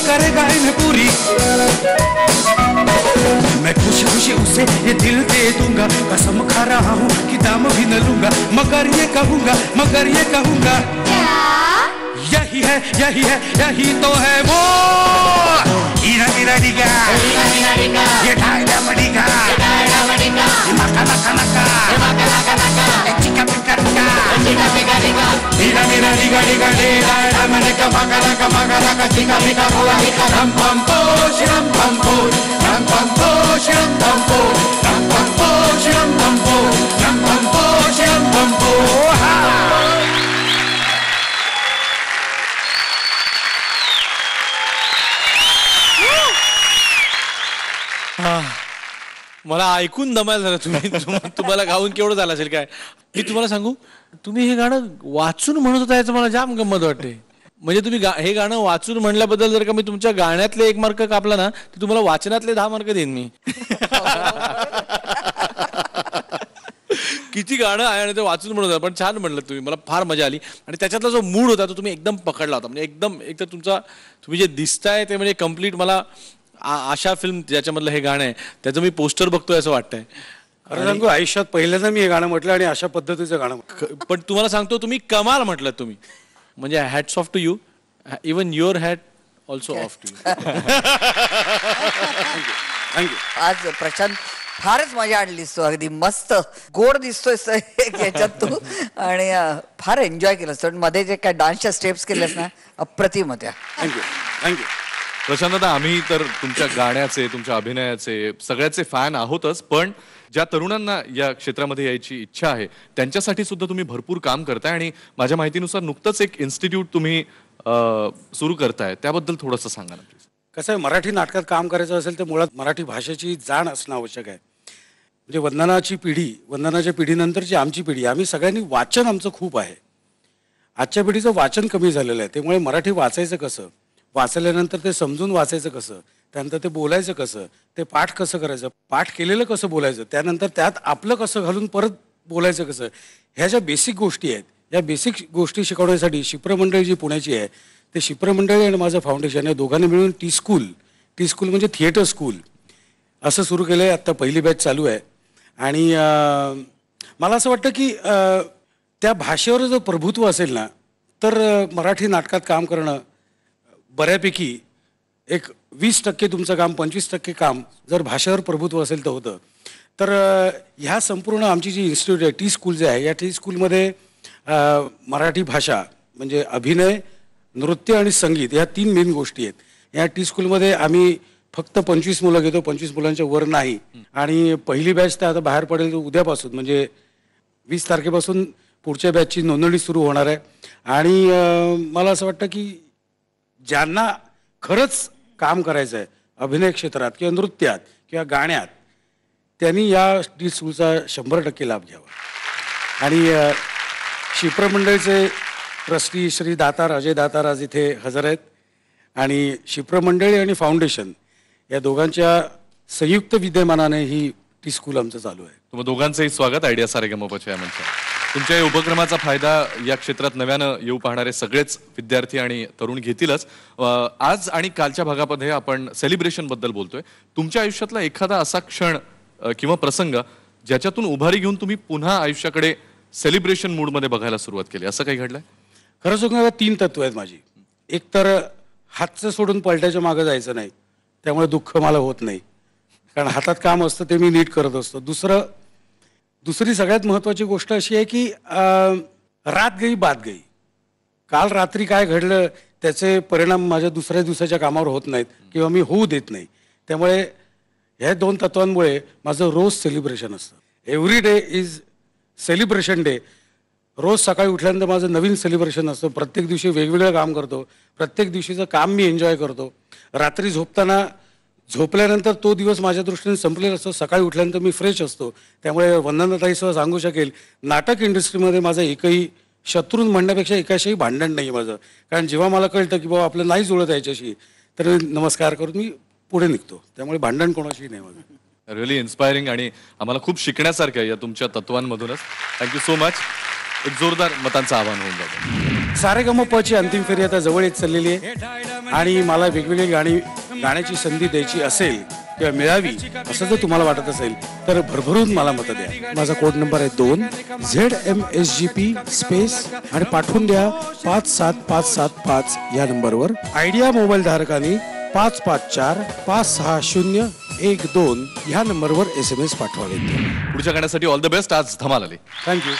करेगा इन्हें पूरी. मैं खुशी उसे ये दिल दे दूंगा, कसम खा रहा हूँ कि दाम भी न लूंगा. मगर ये कहूंगा यही तो है वो इना मीना डिका, ये डायडा मडिका, मका नका चिका पिका रिका. इना मीना डिका डायडा मडिका, मका नका चिका पिका रोला. रम पम पोश. मला ऐकून दमायला झालं. तुम्हाला गाऊन केवढं झालं असेल काय. मी तुम्हाला सांगू, तुम्ही हे गाणं वाचून म्हणत होता याचं मला जाम गंमत वाटते. म्हणजे तुम्ही हे गाणं वाचून म्हणल्याबद्दल जर का मी तुमच्या गाण्यातले 1 मार्क कापला ना, तर तुम्हाला वाचनातले 10 मार्क देईन मी. किती गाणं आहे आणि ते वाचून म्हणत होता, पण छान म्हणलं तुम्ही, मला फार मजा आली. आणि त्याच्यातला जो मूड होता तो तुम्ही एकदम पकडला होता. म्हणजे एकदम एक तर तुम्ही जे दिसताय ते म्हणजे कम्प्लीट मला आशा फिल्म ज्याच्यामधलं हे गाणं आहे त्याचं मी पोस्टर बघतोय असं वाटतंय. खरं सांगू, आयुष्यात पहिल्यांदा मी हे गाणं म्हटलं आणि अशा पद्धतीचं गाणं पण तुम्हाला सांगतो तुम्ही कमाल म्हटलं तुम्ही, म्हणजे hats off to you, even your hat also off to you. Thank you. आज प्रशांत फारच मजा आणली दिसतो, अगदी मस्त गोड दिसतोय याच्यात तू, आणि फार एन्जॉय केलंस. पण मध्ये जे काय डान्सच्या स्टेप्स केल्यास ना, अप्रतिम होत्या. थँक्यू. थँक्यू. प्रशांत दादा, आम्ही तर तुमच्या गाण्याचे, तुमच्या अभिनयाचे सगळ्याचे फॅन आहोतच, पण ज्या तरुणांना या क्षेत्रामध्ये यायची इच्छा आहे त्यांच्यासाठी सुद्धा तुम्ही भरपूर काम करताय. आणि माझ्या माहितीनुसार नुकतंच एक इन्स्टिट्यूट तुम्ही सुरू करताय, त्याबद्दल थोडंसं सांगा ना प्लीज. कसं आहे, मराठी नाटकात काम करायचं असेल तर मुळात मराठी भाषेची जाण असणं आवश्यक आहे. म्हणजे वंदनाची पिढी, वंदनाच्या पिढीनंतरची आमची पिढी, आम्ही सगळ्यांनी वाचन आमचं खूप आहे. आजच्या पिढीचं वाचन कमी झालेलं आहे. त्यामुळे मराठी वाचायचं कसं, वाचल्यानंतर ते समजून वाचायचं कसं, त्यानंतर ते बोलायचं कसं, ते पाठ कसं करायचं, पाठ केलेलं कसं बोलायचं, त्यानंतर त्यात आपलं कसं घालून परत बोलायचं कसं, ह्या ज्या बेसिक गोष्टी आहेत, या बेसिक गोष्टी शिकवण्यासाठी शिप्रमंडळी जी पुण्याची आहे, ते शिप्रमंडळी आणि माझं फाउंडेशन या दोघांनी मिळून टी स्कूल म्हणजे थिएटर स्कूल असं सुरू केलं आहे. आत्ता पहिली बॅच चालू आहे. आणि मला असं वाटतं की त्या भाषेवर जर प्रभुत्व असेल ना, तर मराठी नाटकात काम करणं बऱ्यापैकी एक 20% तुमचं काम, 25% काम जर भाषेवर प्रभुत्व असेल तर होतं. तर ह्या संपूर्ण आमची जी इन्स्टिट्यूट आहे, टी स्कूल जे आहे, या टी स्कूलमध्ये मराठी भाषा म्हणजे अभिनय, नृत्य आणि संगीत ह्या 3 मेन गोष्टी आहेत. या टी स्कूलमध्ये आम्ही फक्त 25 मुलं घेतो, 25 मुलांच्या वर नाही. आणि पहिली बॅच तर आता बाहेर पडेल उद्यापासून, म्हणजे 20 तारखेपासून पुढच्या बॅचची नोंदणी सुरू होणार आहे. आणि मला असं वाटतं की ज्यांना खरंच काम करायचं आहे अभिनय क्षेत्रात किंवा नृत्यात किंवा गाण्यात, त्यांनी या टी स्कूलचा 100% लाभ घ्यावा. आणि शिप्रमंडळीचे ट्रस्टी श्री दातार, अजय दातार आज इथे हजर आहेत. आणि शिप्रमंडळी आणि फाउंडेशन या दोघांच्या संयुक्त विद्यमानाने ही टी स्कूल आमचं चालू आहे. तुम्हा दोघांचंही स्वागत आयडिया सारेगमपच्या या मंचावर. तुमच्या या उपक्रमाचा फायदा या क्षेत्रात नव्यानं येऊ पाहणारे सगळेच विद्यार्थी आणि तरुण घेतीलच. आज आणि कालच्या भागामध्ये आपण सेलिब्रेशन बद्दल बोलतोय. तुमच्या आयुष्यातला एखादा असा क्षण किंवा प्रसंग ज्याच्यातून उभारी घेऊन तुम्ही पुन्हा आयुष्याकडे सेलिब्रेशन मूडमध्ये बघायला सुरुवात केली, असं काही घडलंय? खरं सांगू, 3 तत्व आहेत माझी. एक तर हातचं सोडून पलट्याच्या मागं जायचं नाही, त्यामुळे दुःख मला होत नाही, कारण हातात काम असतं ते मी नीट करत असतो. दुसरी सगळ्यात महत्त्वाची गोष्ट अशी आहे की रात गई बात गई. काल रात्री काय घडलं त्याचे परिणाम माझ्या दुसऱ्या दिवसाच्या कामावर होत नाहीत किंवा मी होऊ देत नाही. त्यामुळे ह्या 2 तत्वांमुळे माझं रोज सेलिब्रेशन असतं. Every day is celebration day. रोज सकाळी उठल्यानंतर माझं नवीन सेलिब्रेशन असतं. प्रत्येक दिवशी वेगवेगळं काम करतो, प्रत्येक दिवशीचं काम मी एन्जॉय करतो. रात्री झोपल्यानंतर तो दिवस माझ्या दृष्टीने संपलेला असतो. सकाळी उठल्यानंतर मी फ्रेश असतो. त्यामुळे वंदनाताईसह सांगू शकेल, नाटक इंडस्ट्रीमध्ये माझं एकही शत्रू म्हणण्यापेक्षा एकाशीही भांडण नाही माझं. कारण जेव्हा मला कळतं की बाबा आपलं नाही जुळत याच्याशी, तर नमस्कार करून मी पुढे निघतो. त्यामुळे भांडण कोणाशी नाही माझं. रिअली इन्स्पायरिंग आणि आम्हाला खूप शिकण्यासारखं आहे या तुमच्या तत्वांमधूनच. Thank you so much. एक जोरदार मतांचं आव्हान होऊन जातं. सारेगमपची अंतिम फेरी आता जवळ येत चाललेली आहे आणि मला वेगवेगळी गाण्याची संधी द्यायची असेल किंवा मिळावी असं जर तुम्हाला वाटत असेल तर भरभरून मला मतं द्या. माझा कोड नंबर आहे 2 ZMSGP स्पेस आणि पाठवून द्या 57575 या नंबरवर. आयडिया मोबाईल धारकांनी 554-560-12 ह्या नंबरवर SMS पाठवावे. पुढच्या गाण्यासाठी ऑल द बेस्ट. आज धमाल आली. थँक्यू.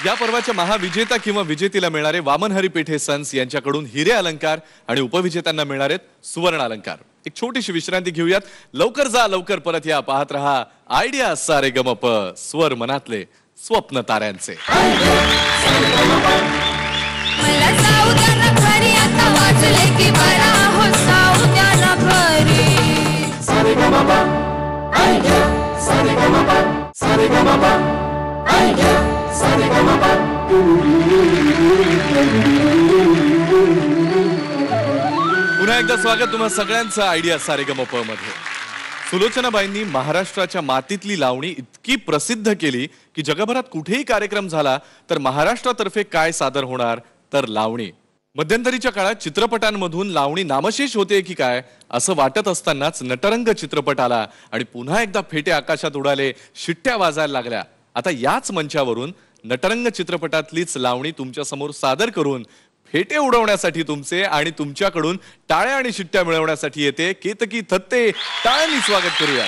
या पर्वाच्या महाविजेता किंवा विजेतीला मिळणारे वामन हरी पेठे सन्स यांच्याकडून हिरे अलंकार आणि उपविजेत्यांना मिळणार आहेत सुवर्ण अलंकार. एक छोटीशी विश्रांती घेऊयात. लवकर जा, लवकर परत या. पाहत रहा आयडिया सारेगमप, स्वर मनातले, स्वप्न ताऱ्यांचे. मला जाऊ द्या ना घरी, आता वाजले की 12 हो, जाऊ द्या ना घरी. Sa Re Ga Ma Pa Idea Sa Re Ga Ma Pa Sa Re Ga Ma Pa Idea Sa Re Ga Ma Pa. पुन्हा एकदा स्वागत तुम्हा सगळ्यांचं आयडिया सारेगमप मध्ये. सुलोचनाबाईंनी महाराष्ट्राच्या मातीतली लावणी इतकी प्रसिद्ध केली की जगभरात कुठेही कार्यक्रम झाला तर महाराष्ट्रातर्फे काय सादर होणार तर लावणी. मध्यंतरीच्या काळात चित्रपटांमधून लावणी नामशेष होते की काय असं वाटत असतानाच नटरंग चित्रपट आला आणि पुन्हा एकदा फेटे आकाशात उडाले, शिट्ट्या वाजायला लागल्या. आता याच मंचावरून नटरंग चित्रपटातलीच लावणी तुमच्या समोर सादर करून फेटे उडवण्यासाठी तुमचे आणि तुमच्याकडून टाळ्या आणि शिट्ट्या मिळवण्यासाठी येते केतकी थत्ते. टाळ्यांनी स्वागत करूया.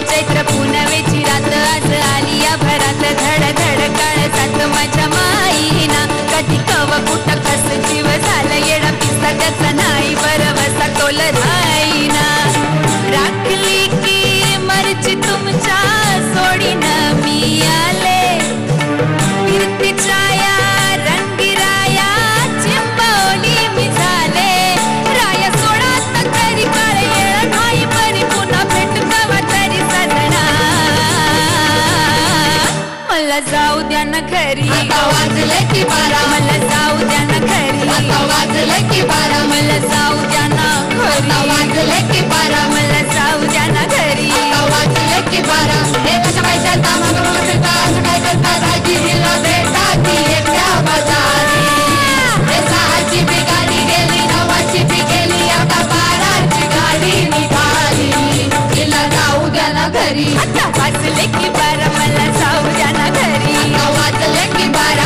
चैत्र पुनवेची रात आज आली या भरात धड धड काळ जात माझ्या माईना कधी कव कुठ कस जीव झालं येडा पिसा त्याचा नाही बरवसा तोल राईना राखली की मर्जी तुमच्या सोडीन मी आले कीर्तीच्या या रंगीराया चिंबवली मी झाले राया सोडा तरी काळ येळ नाही परी पुन्हा भेट कवा तरी सजना मला जाऊ द्या ना घरी वाजले की बारा मला जाऊ द्या ना घरी वाजले की बारा मला जाऊ द्या ना घरी वाजले की बारा मला जाऊ द्या ना घरी वाजले की बारा हे कशा पैसा काय करता राजीला भेटा ती एकट्या बाजारी हे सहाची बिगाडी गेली नवाची बी गेली आता बाराची गाडी निघाली तिला जाऊ द्या ना घरी आता वाजले की बारा मला जाऊ द्या ना घरी वाजले की बारा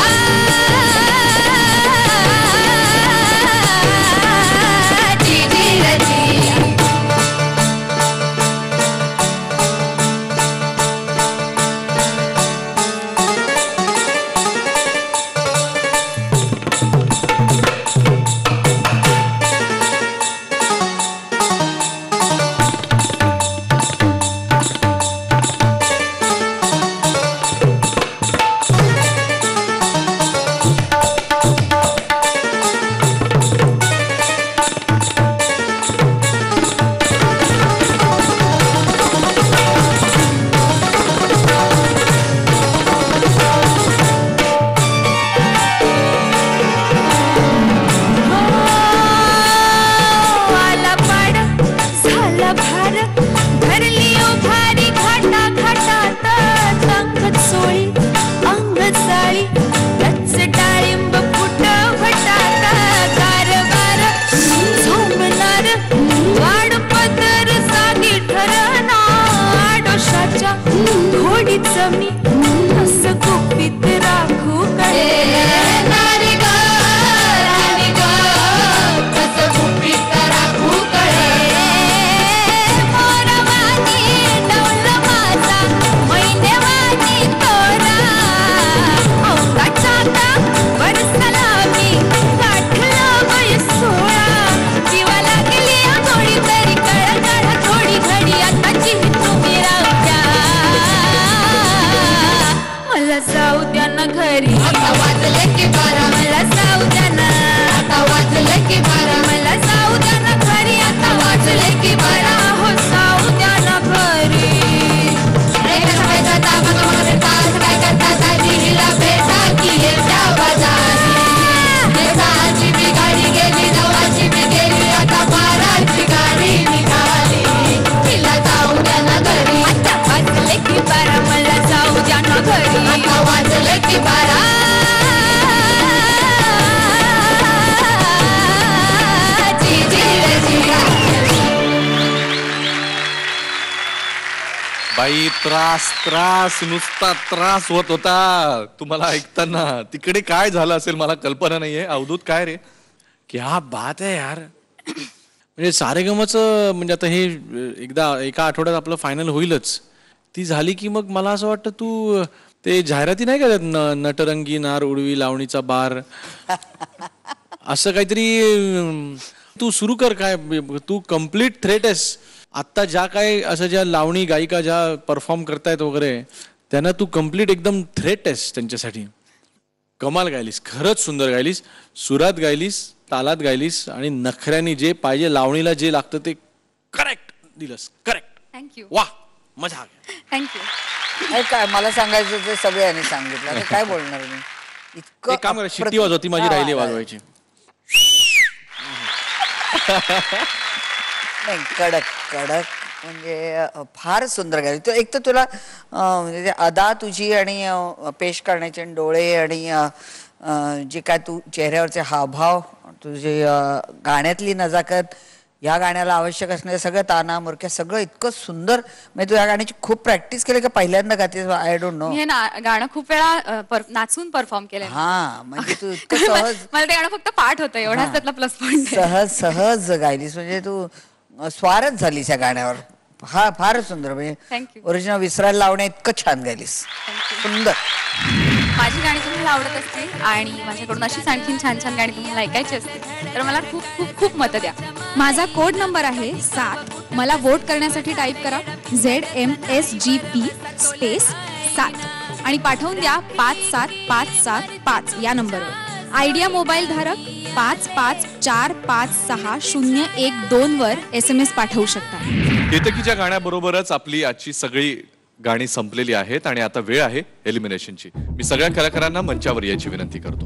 बाई त्रास त्रास नुसता त्रास होत होता तुम्हाला ऐकताना. तिकडे काय झालं असेल मला कल्पना नाहीये. अवधूत काय रे? क्या बात आहे यार. म्हणजे सारेगमचं म्हणजे आता हे एकदा एका आठवड्यात आपलं फायनल होईलच. ती झाली की मग मला असं वाटतं तू ते जाहिराती नाही का नटरंगी नार उडवी लावणीचा बार असं काहीतरी तू सुरू कर. काय तू कम्प्लीट थ्रेट आहेस. आत्ता ज्या काय असं ज्या लावणी गायिका ज्या परफॉर्म करतायत वगैरे त्यांना तू कम्प्लीट एकदम थ्रेट आहेस त्यांच्यासाठी. कमाल गायलीस, खरंच सुंदर गायलीस, सुरात गायलीस, तालात गायलीस आणि नखऱ्याने जे पाहिजे लावणीला जे लागतं ते करेक्ट दिलंस. करेक्ट. थँक्यू. वा मजा आ गया. थँक्यू. काय मला सांगायचं ते सगळ्यांनी सांगितलं. काय बोलणार मी एक काम करा, शिट्टी वाजव, ती माझी राहिली वाजवायची. नाही, कडक कडक म्हणजे फार सुंदर गायली. तो एक तर तुला म्हणजे अदा तुझी आणि पेश करण्याचे डोळे आणि जे काय तू चेहऱ्यावरचे हावभाव, तुझी गाण्यातली नजाकत, या गाण्याला आवश्यक असणारे सगळं ताना मुरक्या सगळं इतकं सुंदर. म्हणजे तू या गाण्याची खूप प्रॅक्टिस केली का पहिल्यांदा गाते? I don't know. हे गाणं खूप वेळा नाचून परफॉर्म केलंय. हा म्हणजे तू इतकं सहज मला ते गाणं फक्त पाठ होतं एवढाच त्यातला प्लस पॉईंट. सहज सहज गायलीस म्हणजे तू स्वारच झालीस या गाण्यावर. फारच सुंदर. म्हणजे थँक्यू. ओरिजिनल विसरायला लावण्या इतकं छान गायलीस. सुंदर. माझी गाणी तुम्हाला आवडत असतील आणि माझ्याकडून अशीच आणखीन छान छान गाणी तुम्हाला ऐकायची असतील तर मला खूप खूप खूप मतं द्या. माझा कोड नंबर आहे 7. मला वोट करण्यासाठी टाईप करा ZMSGP स्पेस 7 आणि पाठवून द्या 57575 या नंबरवर. आयडिया मोबाईल धारक 55456001 वर SMS पाठवू शकता. केतकीच्या गाण्याबरोबरच आपली आजची सगळी गाणी संपलेली आहेत आणि आता वेळ आहे एलिमिनेशनची. मी सगळ्या कलाकारांना मंचावर यायची विनंती करतो.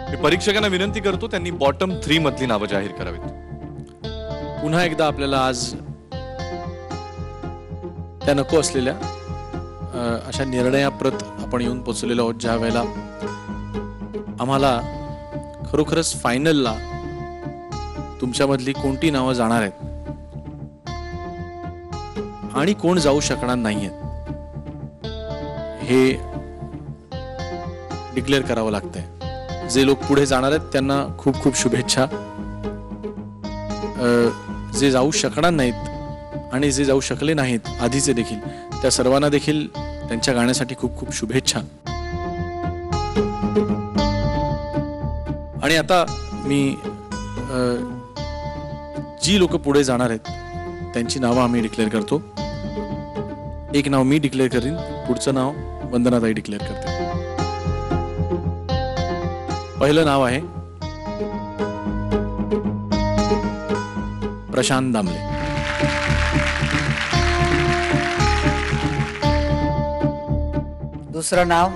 मी परीक्षकांना विनंती करतो त्यांनी बॉटम 3 मधली नावं जाहीर करावीत. पुन्हा एकदा आपल्याला आज त्या नको असलेल्या अशा निर्णयाप्रत आपण येऊन पोचलेलो आहोत, ज्या वेळेला आम्हाला खरोखरच फायनलला तुमच्यामधली कोणती नावं जाणार आहेत आणि कोण जाऊ शकणार नाहीयेत हे डिक्लेअर करावं लागतंय. जे लोक पुढे जाणार आहेत त्यांना खूप खूप शुभेच्छा. जे जाऊ शकणार नाहीत आणि जे जाऊ शकले नाहीत आधीचे देखील, त्या सर्वांना देखील त्यांच्या गाण्यासाठी खूप खूप शुभेच्छा. आणि आता मी जी लोक पुढे जाणार आहेत त्यांची नावं आम्ही डिक्लेअर करतो. एक नाव मी डिक्लेअर करीन, पुढचं नाव वंदनाताई डिक्लेअर करते. पहिलं नाव आहे प्रशांत दामले. दुसरं नाव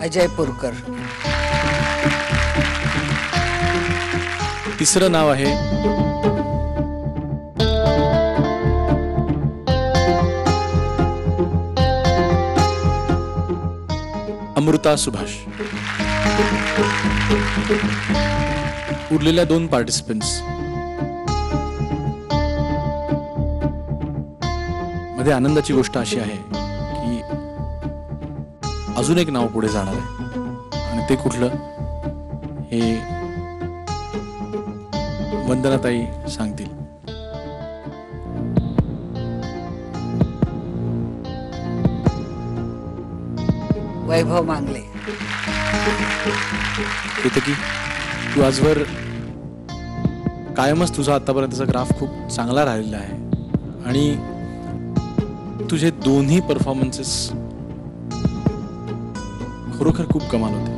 अजय पुरकर. तिसरं नाव आहे अमृता सुभाष. उरलेल्या 2 पार्टिसिपंट्स मध्ये आनंदाची गोष्ट अशी आहे की अजून एक नाव पुढे जाणार आहे आणि ते कुठलं हे वंदनाताई सांगतील. वैभव मांगले. केतकी, तू आजवर कायमच तुझा आतापर्यंतचा ग्राफ खूप चांगला राहिलेला आहे आणि तुझे दोन्ही परफॉर्मन्सेस खरोखर खूप कमाल होते.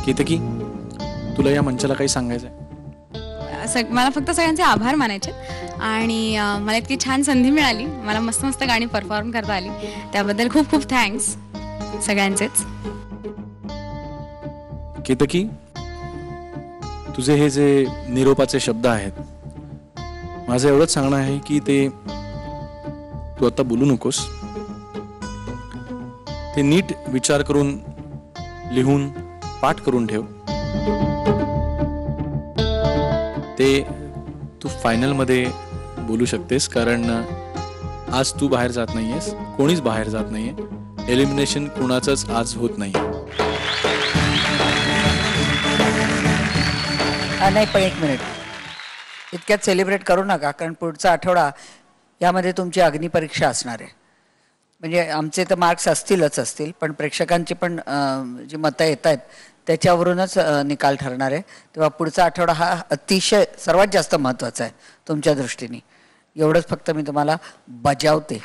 केतकी, तुला या मंचाला काही सांगायचं आहे? मला फक्त सगळ्यांचे आभार मानायचे आणि मला इतकी छान संधी मिळाली, मला मस्त मस्त गाणी परफॉर्म करता आली, त्याबद्दल खूप खूप थँक्स सगळ्यांचेच. केतकी, तुझे हे जे निरोपाचे शब्द आहेत, माझं एवढंच सांगणं आहे की ते तू आता बोलू नकोस. ते नीट विचार करून, लिहून, पाठ करून ठेव. ते तू फायनल मध्ये बोलू शकतेस, कारण आज तू बाहेर जात नाहीयेस, कोणीच बाहेर जात नाहीये. एलिमिनेशन कुणाचंच आज होत नाही. नाही, पण 1 मिनिट, इतक्यात सेलिब्रेट करू नका, कारण पुढचा आठवडा यामध्ये तुमची अग्निपरीक्षा असणार आहे. म्हणजे आमचे तर मार्क्स असतील, पण प्रेक्षकांची पण जी मतं येत आहेत त्याच्यावरूनच निकाल ठरणार आहे. तेव्हा पुढचा आठवडा हा अतिशय सर्वात जास्त महत्त्वाचा आहे तुमच्या दृष्टीने. एवढंच फक्त मी तुम्हाला बजावते.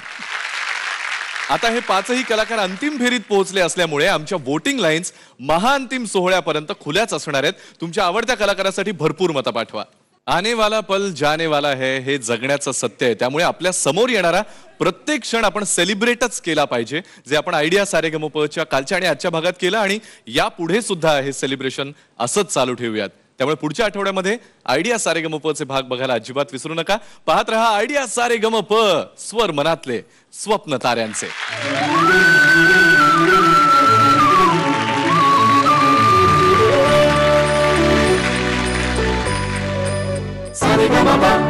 आता हे 5ही कलाकार अंतिम फेरीत पोहोचले असल्यामुळे आमच्या वोटिंग लाईन्स महाअंतिम सोहळ्यापर्यंत खुल्याच असणार आहेत. तुमच्या आवडत्या कलाकारासाठी भरपूर मतं पाठवा. आने वाला पल जाने वाला है हे जगण्याचं सत्य आहे. त्यामुळे आपल्या समोर येणारा प्रत्येक क्षण आपण सेलिब्रेटच केला पाहिजे, जे आपण आयडिया सारेगमपच्या कालच्या आणि आजच्या भागात केलं आणि यापुढे सुद्धा हे सेलिब्रेशन असंच चालू ठेवूयात. त्यामुळे पुढच्या आठवड्यामध्ये आयडिया सारेगमपचे भाग बघायला अजिबात विसरू नका. पाहत रहा आयडिया सारेगमप, स्वर मनातले, स्वप्न ताऱ्यांचे. Sa re ga ma pa